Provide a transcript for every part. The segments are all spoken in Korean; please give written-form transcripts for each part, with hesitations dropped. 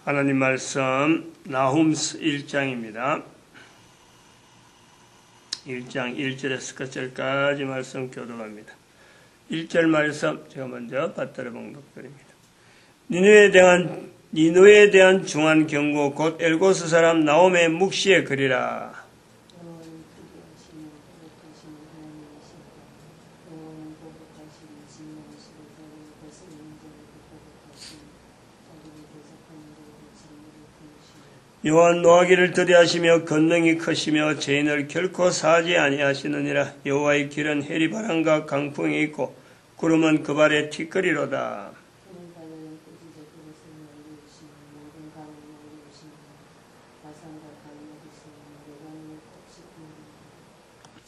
하나님 말씀 나훔스 1장입니다. 1장 1절에서 끝절까지 말씀 교독합니다. 1절 말씀 제가 먼저 받들어 봉독드립니다. 니느웨에 대한 중한 경고 곧 엘고스 사람 나홈의 묵시의 글이라. 여호와 노하기를 더디하시며 권능이 크시며 죄인을 결코 사하지 아니하시느니라. 여호와의 길은 해리바람과 강풍이 있고 구름은 그 발의 티끌이로다.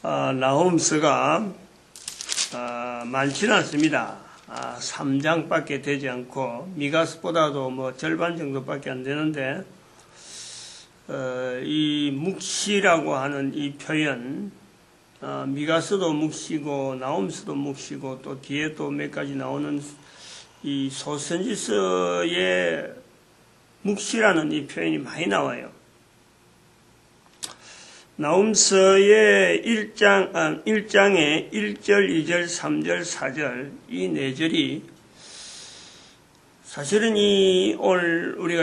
나훔스가 많지는 않습니다. 3장밖에 되지 않고 미가스보다도 절반 정도밖에 안 되는데 이 묵시라고 하는 이 표현, 미가스도 묵시고 나훔스도 묵시고 또 뒤에 또 몇 가지 나오는 이 소선지서의 묵시라는 이 표현이 많이 나와요. 나훔스의 1장에 1절, 2절, 3절, 4절 이 4절이 사실은 오늘 우리가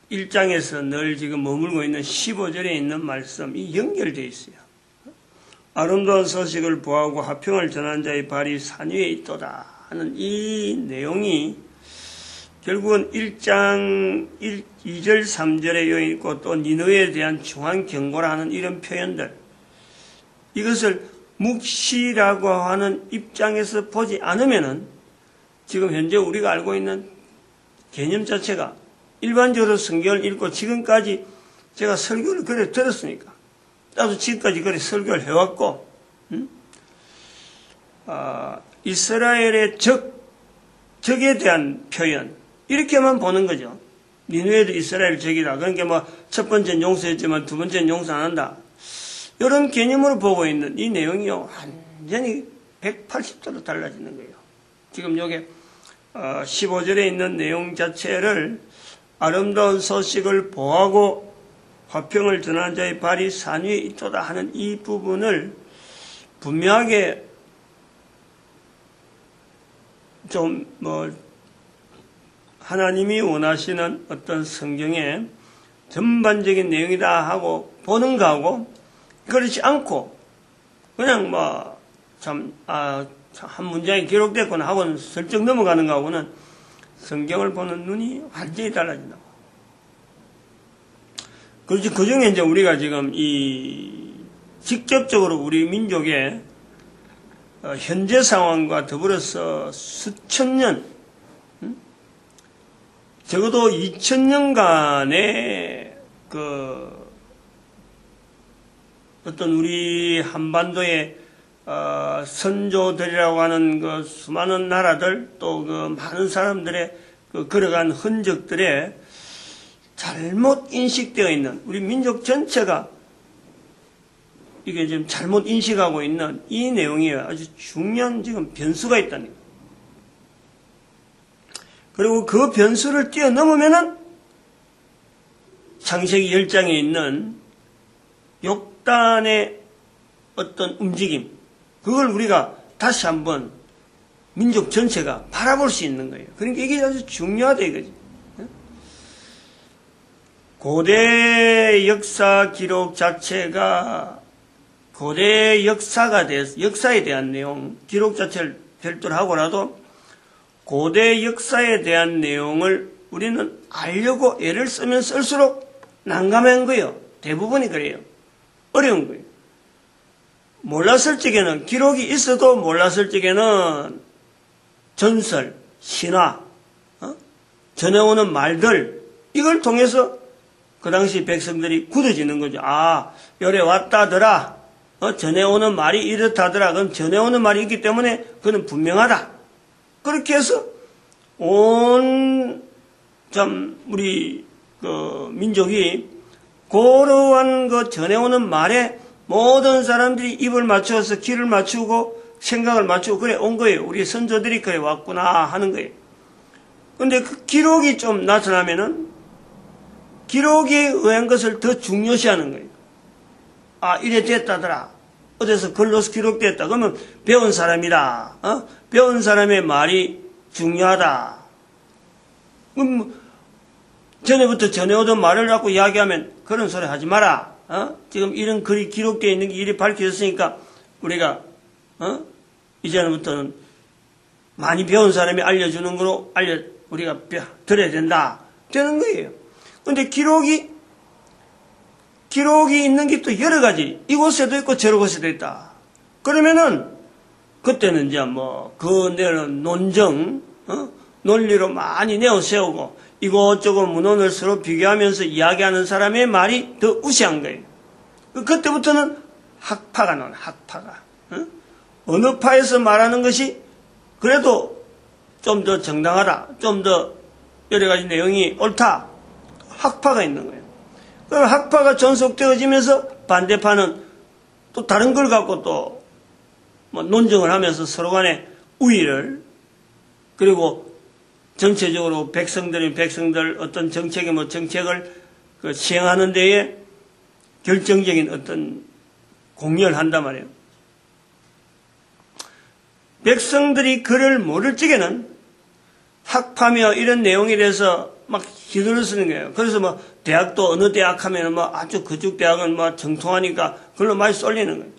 1장에서 늘 지금 머물고 있는 15절에 있는 말씀이 연결되어 있어요. 아름다운 소식을 보하고 화평을 전한 자의 발이 산 위에 있도다 하는 이 내용이 결국은 1장 2절 3절에 여기 있고 또 니느웨에 대한 중한 경고라 하는 이런 표현들, 이것을 묵시라고 하는 입장에서 보지 않으면은 지금 현재 우리가 알고 있는 개념 자체가 일반적으로 성경을 읽고 지금까지 제가 설교를 그래 들었으니까 나도 지금까지 그래 설교를 해왔고 이스라엘의 적에 대한 표현 이렇게만 보는 거죠. 니느웨도 이스라엘 적이다. 그러니까 첫 번째는 용서했지만 두 번째는 용서 안 한다. 이런 개념으로 보고 있는 이 내용이요 완전히 180도로 달라지는 거예요. 지금 여기 15절에 있는 내용 자체를 아름다운 소식을 보하고 화평을 전한 자의 발이 산 위에 있도다 하는 이 부분을 분명하게 하나님이 원하시는 어떤 성경의 전반적인 내용이다 하고 보는 거하고 그렇지 않고 그냥 한 문장이 기록됐거나 하고는 슬쩍 넘어가는 거하고는 성경을 보는 눈이 완전히 달라진다고. 그렇지, 그 중에 이제 우리가 지금 직접적으로 우리 민족의 현재 상황과 더불어서 수천 년, 적어도 2000년간의 어떤 우리 한반도의 선조들이라고 하는 그 수많은 나라들 또 그 많은 사람들의 걸어간 흔적들에 잘못 인식되어 있는 우리 민족 전체가 이게 지금 잘못 인식하고 있는 이 내용이 아주 중요한 지금 변수가 있다는 거예요. 그리고 그 변수를 뛰어넘으면은 창세기 10장에 있는 욕단의 어떤 움직임, 그걸 우리가 다시 한번 민족 전체가 바라볼 수 있는 거예요. 그러니까 이게 아주 중요하다 이거지. 고대 역사 기록 자체가 고대 역사에 대한 내용, 기록 자체를 별도로 하고라도 고대 역사에 대한 내용을 우리는 알려고 애를 쓰면 쓸수록 난감한 거예요. 대부분이 그래요. 어려운 거예요. 몰랐을 적에는 기록이 있어도 몰랐을 적에는 전설, 신화, 전해오는 말들 이걸 통해서 그 당시 백성들이 굳어지는 거죠. 요래 왔다더라. 전해오는 말이 이렇다더라. 그럼 전해오는 말이 있기 때문에 그는 분명하다. 그렇게 해서 우리 민족이 그러한 전해오는 말에 모든 사람들이 입을 맞추어서 귀를 맞추고 생각을 맞추고 그래 온 거예요. 우리 선조들이 그래 왔구나 하는 거예요. 근데 그 기록이 좀 나타나면은 기록에 의한 것을 더 중요시하는 거예요. 아, 이래 됐다더라. 어디서 글로서 기록됐다. 그러면 배운 사람이다. 배운 사람의 말이 중요하다. 전에부터 전해오던 말을 갖고 이야기하면 그런 소리 하지 마라. 지금 이런 글이 기록되어 있는 게 이리 밝혀졌으니까 우리가 이제부터는 많이 배운 사람이 알려주는 거로 우리가 들어야 된다. 되는 거예요. 근데 기록이 있는 게 또 여러 가지. 이곳에도 있고 저곳에도 있다. 그러면은 그때는 이제 그 내는 논정, 논리로 많이 내어 세우고 이것저것 문헌을 서로 비교하면서 이야기하는 사람의 말이 더 우세한 거예요. 그때부터는 학파가 나와요. 학파가. 어느 파에서 말하는 것이 그래도 좀 더 정당하다. 좀 더 여러 가지 내용이 옳다. 학파가 있는 거예요. 그럼 학파가 존속되어지면서 반대파는 또 다른 걸 갖고 또 논쟁을 하면서 서로 간에 우위를, 그리고 전체적으로 백성들 어떤 정책을 시행하는 데에 결정적인 어떤 공헌을 한단 말이에요. 백성들이 그를 모를 적에는 학파며 이런 내용에 대해서 막 휘둘러 쓰는 거예요. 그래서 대학도 어느 대학 하면 아주 그쪽 대학은 정통하니까 그걸로 많이 쏠리는 거예요.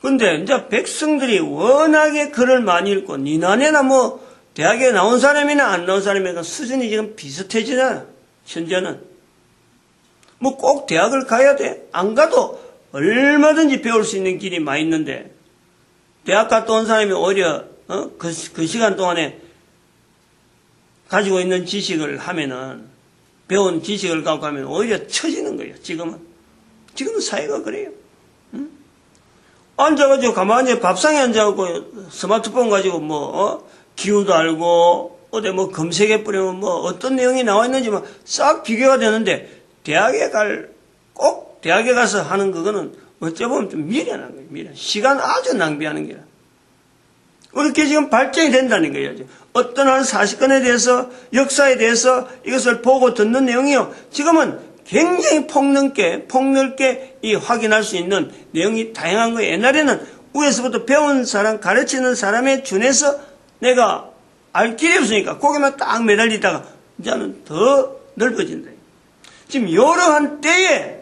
근데 이제 백성들이 워낙에 글을 많이 읽고 니나네나 대학에 나온 사람이나 안 나온 사람이나 수준이 지금 비슷해지잖아. 현재는. 꼭 대학을 가야 돼. 안 가도 얼마든지 배울 수 있는 길이 많이 있는데 대학 갔다 온 사람이 오히려 그 시간 동안에 가지고 있는 지식을 하면은, 배운 지식을 갖고 하면 오히려 처지는 거예요. 지금은 사회가 그래요. 앉아가지고 가만히 밥상에 앉아가지고 스마트폰 가지고 기후도 알고 어디 검색해 뿌리면 어떤 내용이 나와 있는지 싹 비교가 되는데 꼭 대학에 가서 하는 그거는 어찌 보면 좀 미련한 거예요. 미련. 시간 아주 낭비하는 게라. 그렇게 지금 발전이 된다는 거예요. 어떤 한 사실건에 대해서, 역사에 대해서 이것을 보고 듣는 내용이요. 지금은 굉장히 폭넓게 확인할 수 있는 내용이 다양한 거예요. 옛날에는 위에서부터 배운 사람, 가르치는 사람에 준해서 내가 알 길이 없으니까 거기만 딱 매달리다가 이제는 더 넓어진다. 지금 여러한 때에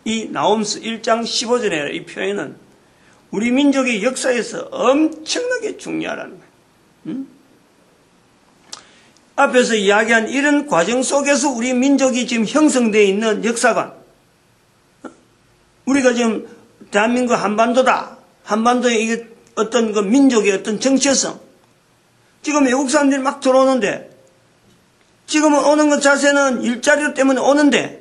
이 나홈스 1장 15절의 이 표현은 우리 민족의 역사에서 엄청나게 중요하다는 거예요. 앞에서 이야기한 이런 과정 속에서 우리 민족이 지금 형성되어 있는 역사관, 우리가 지금 대한민국 한반도다. 한반도의 이게 어떤 그 민족의 어떤 정체성, 지금 외국 사람들이 막 들어오는데, 지금은 오는 것 자체는 일자리 때문에 오는데,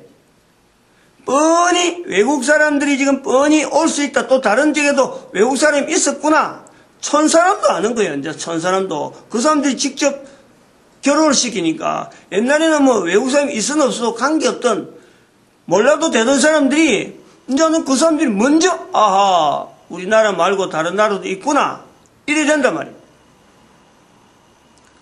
뻔히 외국 사람들이 지금 뻔히 올 수 있다. 또 다른 지역에도 외국 사람이 있었구나. 촌사람도 아는 거예요. 이제 촌사람도. 그 사람들이 직접 결혼을 시키니까 옛날에는 외국 사람이 있으면 없어도 관계없던 몰라도 되던 사람들이 이제는 그 사람들이 먼저 아하 우리나라 말고 다른 나라도 있구나. 이래 된단 말이에요.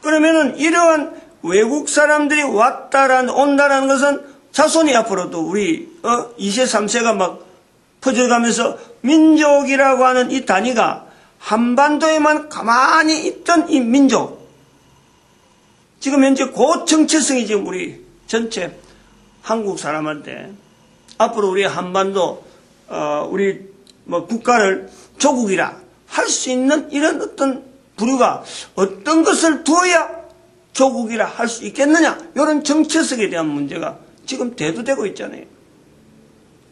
그러면은 이러한 외국 사람들이 온다라는 것은 자손이 앞으로도 우리 2세 3세가 막 퍼져가면서 민족이라고 하는 이 단위가 한반도에만 가만히 있던 이 민족, 지금 현재 그 정체성이 지금 우리 전체 한국 사람한테 앞으로 우리 한반도 우리 국가를 조국이라 할 수 있는 이런 어떤 부류가 어떤 것을 두어야 조국이라 할 수 있겠느냐, 이런 정체성에 대한 문제가 지금 대두되고 있잖아요.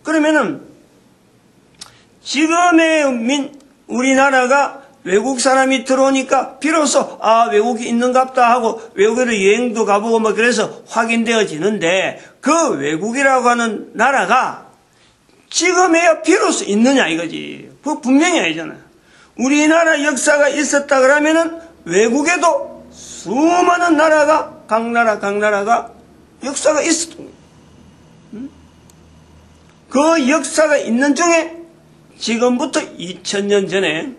그러면은 지금의 우리나라가 외국 사람이 들어오니까 비로소 외국이 있는갑다 하고 외국으로 여행도 가보고 그래서 확인되어지는데, 그 외국이라고 하는 나라가 지금에야 비로소 있느냐 이거지. 그거 분명히 아니잖아요. 우리나라 역사가 있었다 그러면은 외국에도 수많은 나라가 각 나라가 역사가 있었던 거예요. 그 역사가 있는 중에 지금부터 2000년 전에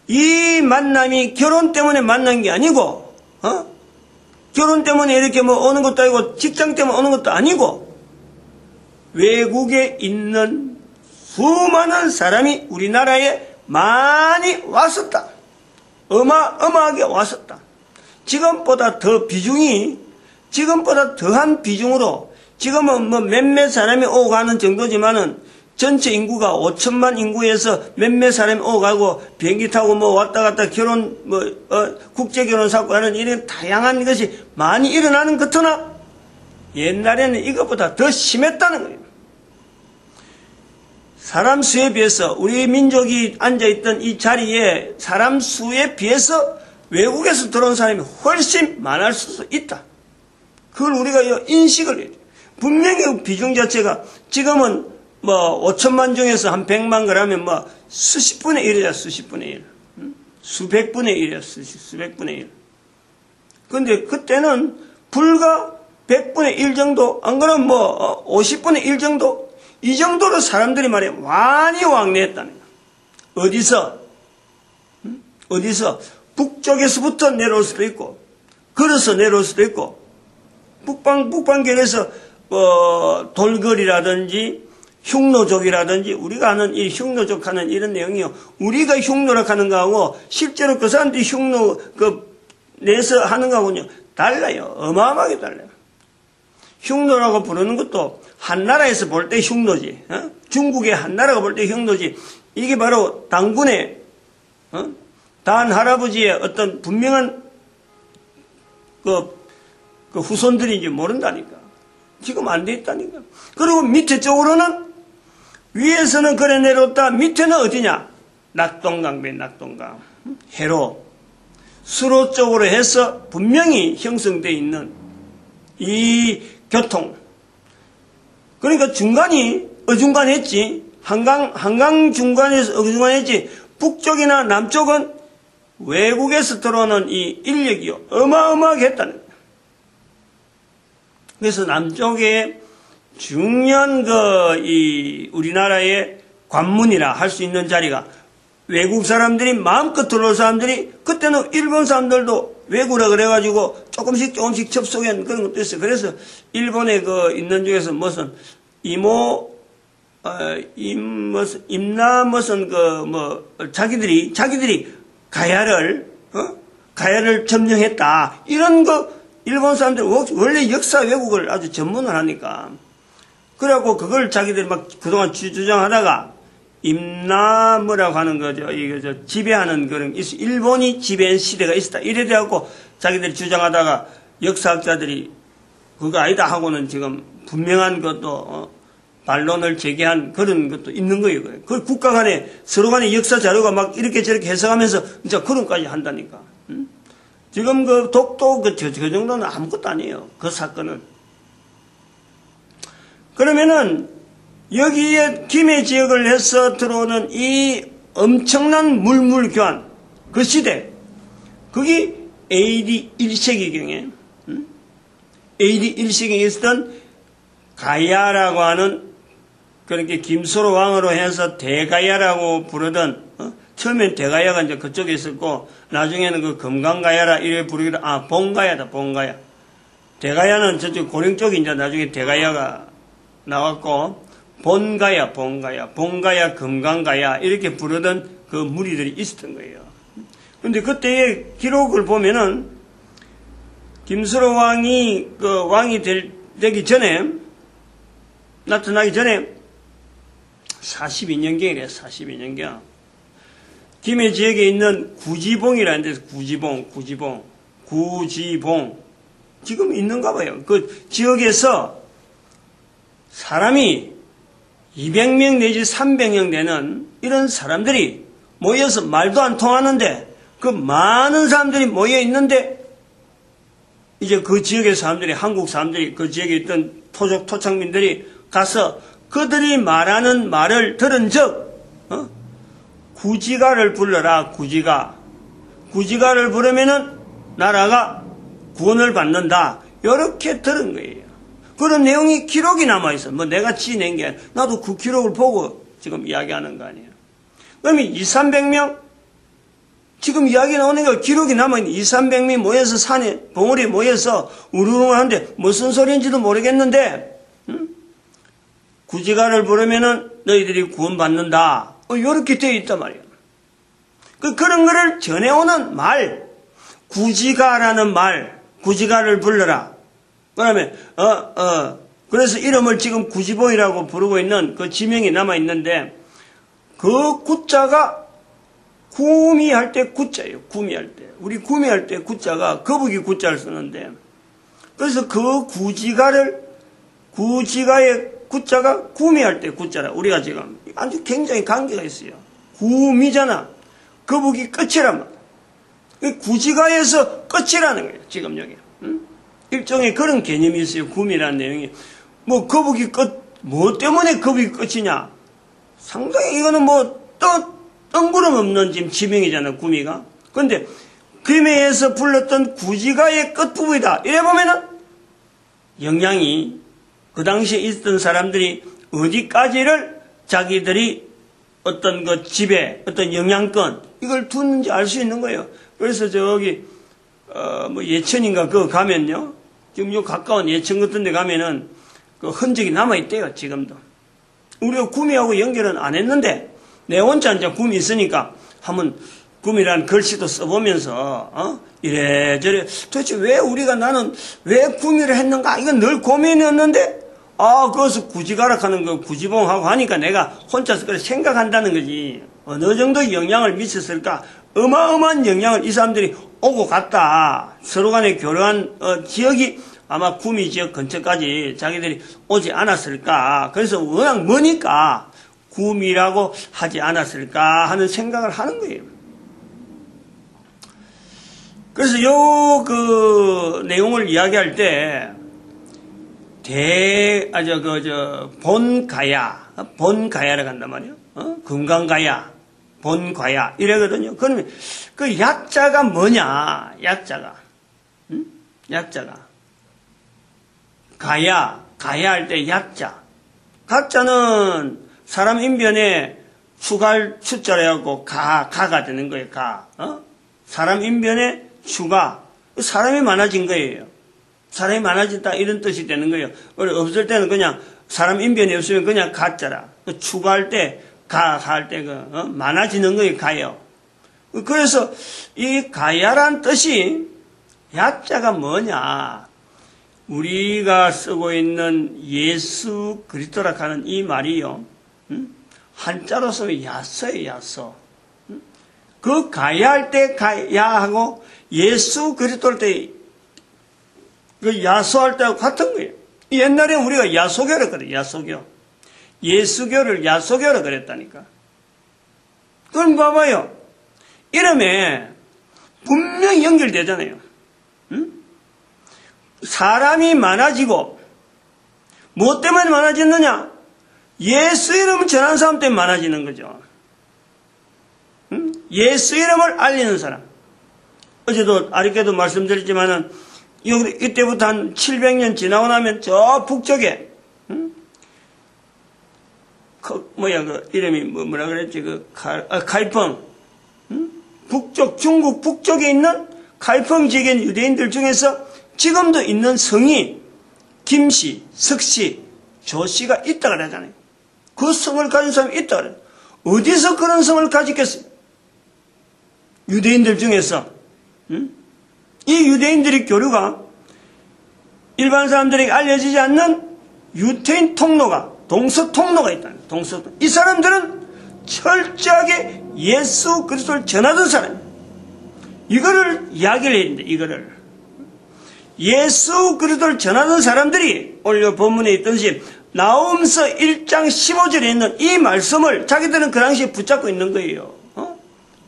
이 만남이 결혼 때문에 만난 게 아니고 결혼 때문에 이렇게 뭐 오는 것도 아니고 직장 때문에 오는 것도 아니고 외국에 있는 수많은 사람이 우리나라에 많이 왔었다. 어마어마하게 왔었다. 지금보다 더한 비중으로 지금은 뭐 몇몇 사람이 오고 가는 정도지만은 전체 인구가 5천만 인구에서 몇몇 사람이 오고 가고 비행기 타고 뭐 왔다 갔다 결혼 국제 결혼 사고 하는 이런 다양한 것이 많이 일어나는 것으나 옛날에는 이것보다 더 심했다는 거예요. 사람 수에 비해서 우리 민족이 앉아있던 이 자리에 사람 수에 비해서 외국에서 들어온 사람이 훨씬 많을 수 있다. 그걸 우리가 인식을 해야 돼. 분명히 비중 자체가 지금은 뭐 5천만 중에서 한 100만 그러면 뭐 수십분의 1이야. 수십분의 1. 수백분의 1이야. 수백분의 1. 근데 그때는 불과 100분의 1 정도, 안 그러면 뭐 50분의 1 정도, 이 정도로 사람들이 말이야 많이 왕래했다는 거야. 어디서? 북쪽에서부터 내려올 수도 있고, 걸어서 내려올 수도 있고, 북방견에서 돌거리라든지 흉노족이라든지 우리가 하는 이 흉노족 하는 이런 내용이요. 우리가 흉노라 하는 거하고 실제로 그 사람들이 흉노 내서 하는 거하고는 달라요. 어마어마하게 달라요. 흉노라고 부르는 것도 한나라에서 볼 때 흉노지. 중국의 한나라가 볼 때 흉노지. 이게 바로 당군의 단 할아버지의 어떤 분명한 그 후손들인지 모른다니까. 지금 안 돼 있다니까. 그리고 밑에 쪽으로는 위에서는 그래 내려왔다. 밑에는 어디냐? 낙동강배, 낙동강. 해로. 수로 쪽으로 해서 분명히 형성되어 있는 이 교통. 그러니까 중간이 어중간했지. 한강 중간에서 어중간했지. 북쪽이나 남쪽은 외국에서 들어오는 이 인력이 어마어마하게 했다는 거예요. 그래서 남쪽에 중요한 우리나라의 관문이라 할 수 있는 자리가 외국 사람들이 마음껏 들어올 사람들이 그때는 일본 사람들도 외국이라 그래가지고 조금씩 접속한 그런 것도 있어요. 그래서 일본에 있는 중에서 무슨 자기들이 가야를 점령했다. 이런 일본 사람들 원래 역사 왜곡을 아주 전문을 하니까. 그래갖고 그걸 자기들이 막 그동안 주장하다가 임나무라고 하는 거죠. 이거 지배하는 그런 일본이 지배한 시대가 있었다. 이래 돼갖고 자기들이 주장하다가 역사학자들이 그거 아니다 하고는 지금 분명한 것도 반론을 제기한 그런 것도 있는 거예요. 그 국가 간에 서로 간에 역사 자료가 막 이렇게 저렇게 해석하면서 이제 그런까지 한다니까. 지금 독도 저 정도는 아무것도 아니에요. 그 사건은. 그러면은 여기에 김해 지역을 해서 들어오는 이 엄청난 물물교환 그 시대 그게 AD 1세기경에 AD 1세기에 있었던 가야라고 하는 그렇게 김소로 왕으로 해서 대가야라고 부르던 처음엔 대가야가 이제 그쪽에 있었고 나중에는 그 금강가야라 이래 부르기로 봉가야다 봉가야. 대가야는 저쪽 고령 쪽이 이제 나중에 대가야가 나왔고 본가야 봉가야 금강가야 이렇게 부르던 그 무리들이 있었던 거예요. 근데 그때의 기록을 보면은 김수로 왕이 왕이 되기 전에 나타나기 전에 42년경이래. 42년경 김해 지역에 있는 구지봉이라는 데서 구지봉 지금 있는가 봐요. 그 지역에서 사람이 200명 내지 300명 되는 이런 사람들이 모여서 말도 안 통하는데 그 많은 사람들이 모여 있는데 이제 그 지역의 사람들이 한국 사람들이 그 지역에 있던 토착민들이 가서 그들이 말하는 말을 들은 적 구지가를 불러라. 구지가를 부르면은 나라가 구원을 받는다. 이렇게 들은 거예요. 그런 내용이 기록이 남아있어. 뭐 내가 지낸 게 아니라 나도 그 기록을 보고 지금 이야기하는 거 아니에요. 그러면 200~300명 지금 이야기 나오니까 기록이 남아있는 200~300명이 모여서 산에 봉우리에 모여서 우르르 하는데 무슨 소리인지도 모르겠는데 구지가를 부르면은 너희들이 구원받는다. 이렇게 되어 있단 말이에요. 그런 거를 전해오는 말, 구지가라는 말, 구지가를 불러라. 그러면 그래서 이름을 지금 구지봉이라고 부르고 있는 그 지명이 남아있는데 그 구자가 구미할 때 구자예요. 구미할 때. 우리 구미할 때 구자가 거북이 구자를 쓰는데 그래서 그 구지가의 구자가 구미할 때 구자라. 우리가 지금 아주 굉장히 관계가 있어요. 구미잖아. 거북이 끝이란 말이야. 구지가에서 끝이라는 거예요. 지금 여기. 일종의 그런 개념이 있어요. 구미라는 내용이. 뭐 거북이 끝, 뭐 때문에 거북이 끝이냐. 상당히 이거는 뜬구름 없는 지금 지명이잖아, 구미가. 그런데 금해에서 불렀던 구지가의 끝부분이다. 이래 보면은 영향이 그 당시에 있던 사람들이 어디까지를 자기들이 어떤 그 집에 어떤 영향권 이걸 두는지 알 수 있는 거예요. 그래서 저기 예천인가 그거 가면요. 지금 요 가까운 예천 같은 데 가면은 그 흔적이 남아있대요, 지금도. 우리가 구미하고 연결은 안 했는데 내 혼자 이제 구미 있으니까 한번 구미라는 글씨도 써보면서 이래저래 도대체 왜 나는 왜 구미를 했는가 이건 늘 고민이었는데 그것을 구지가라 하는 거 구지봉하고 하니까 내가 혼자서 그래 생각한다는 거지. 어느 정도 영향을 미쳤을까. 어마어마한 영향을 이 사람들이 오고 갔다. 서로 간에 교류한 지역이 아마 구미 지역 근처까지 자기들이 오지 않았을까. 그래서 워낙 머니까 구미라고 하지 않았을까 하는 생각을 하는 거예요. 그래서 그 내용을 이야기할 때 본가야라고 한단 말이에요. 금강가야, 본가야 이래거든요. 그러면 그 약자가 뭐냐? 약자가 가야 할 때 약자. 각자는 사람 인변에 추가할 추자로 해갖고 가가 되는 거예요. 사람 인변에 추가. 사람이 많아진 거예요. 사람이 많아진다 이런 뜻이 되는 거예요. 없을 때는 그냥 사람 인변이 없으면 그냥 가자라. 추가할 때 할 때 많아지는 거예요. 가요. 그래서 이 가야란 뜻이 약자가 뭐냐? 우리가 쓰고 있는 예수 그리스도라 하는 이 말이요. 한자로 쓰면 야서예요. 야서. 그 가야 할 때 가야하고 예수 그리스도할 때 그 야소할 때하고 같은 거예요. 옛날에 우리가 야소교를 그래. 야소교. 예수교를 야소교라 그랬다니까. 그럼 봐봐요. 이름에 분명히 연결되잖아요. 사람이 많아지고 뭐 때문에 많아졌느냐? 예수 이름을 전하는 사람 때문에 많아지는 거죠. 예수 이름을 알리는 사람. 어제도 아랫게도 말씀드렸지만은 이때부터 한 700년 지나고 나면 저 북쪽에 그 이름이 뭐라 그랬지? 카이펑. 북쪽, 중국 북쪽에 있는 카이펑 지역의 유대인들 중에서 지금도 있는 성이 김씨, 석씨, 조씨가 있다 그러잖아요. 그 성을 가진 사람이 있다 그래요. 어디서 그런 성을 가지겠어요? 유대인들 중에서. 이 유대인들의 교류가 일반 사람들에게 알려지지 않는 유태인 통로가, 동서 통로가 있다는 거예요. 동서. 이 사람들은 철저하게 예수 그리스도를 전하던 사람이에요. 이거를 이야기를 해야 되는데, 이거를. 예수 그리스도를 전하던 사람들이 오늘 본문에 있던시 나홈서 1장 15절에 있는 이 말씀을 자기들은 그 당시에 붙잡고 있는 거예요.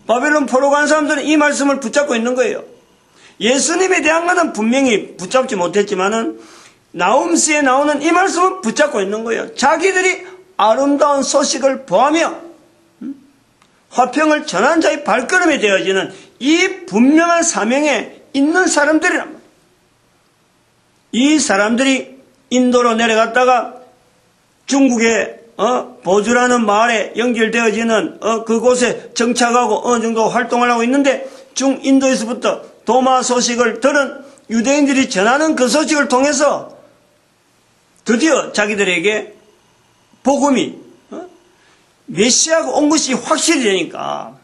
바벨론 포로 간 사람들은 이 말씀을 붙잡고 있는 거예요. 예수님에 대한 것은 분명히 붙잡지 못했지만은 나홈서에 나오는 이 말씀을 붙잡고 있는 거예요. 자기들이 아름다운 소식을 보하며 화평을 전한 자의 발걸음이 되어지는 이 분명한 사명에 있는 사람들이란 말이에요. 이 사람들이 인도로 내려갔다가 중국에 보주라는 마을에 연결되어지는 그곳에 정착하고 어느 정도 활동을 하고 있는데 중인도에서부터 도마 소식을 들은 유대인들이 전하는 그 소식을 통해서 드디어 자기들에게 복음이 메시아가 온 것이 확실히 되니까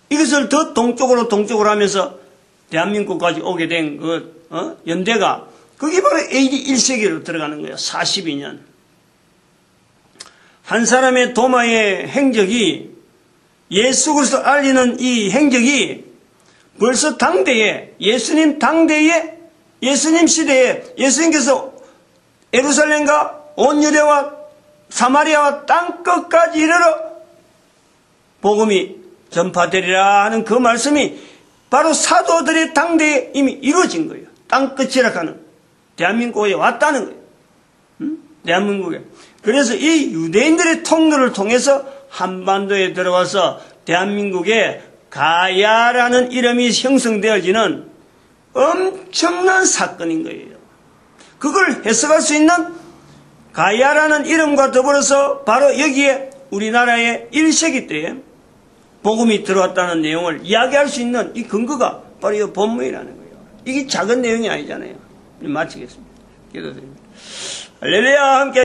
이것을 더 동쪽으로 하면서 대한민국까지 오게 된 그 연대가 그게 바로 AD 1세기로 들어가는 거예요. 42년. 한 사람의 도마의 행적이 예수 그리스도 알리는 이 행적이 벌써 당대에 예수님 시대에 예수님께서 예루살렘과 온 유대와 사마리아와 땅끝까지 이르러 복음이 전파되리라 하는 그 말씀이 바로 사도들의 당대에 이미 이루어진 거예요. 땅끝이라 하는 대한민국에 왔다는 거예요. 대한민국에. 그래서 이 유대인들의 통로를 통해서 한반도에 들어와서 대한민국에 가야라는 이름이 형성되어지는 엄청난 사건인 거예요. 그걸 해석할 수 있는 가야라는 이름과 더불어서 바로 여기에 우리나라의 1세기 때에 복음이 들어왔다는 내용을 이야기할 수 있는 이 근거가 바로 이 본문이라는 거예요. 이게 작은 내용이 아니잖아요. 마치겠습니다. 기도드립니다. 할렐루야. 함께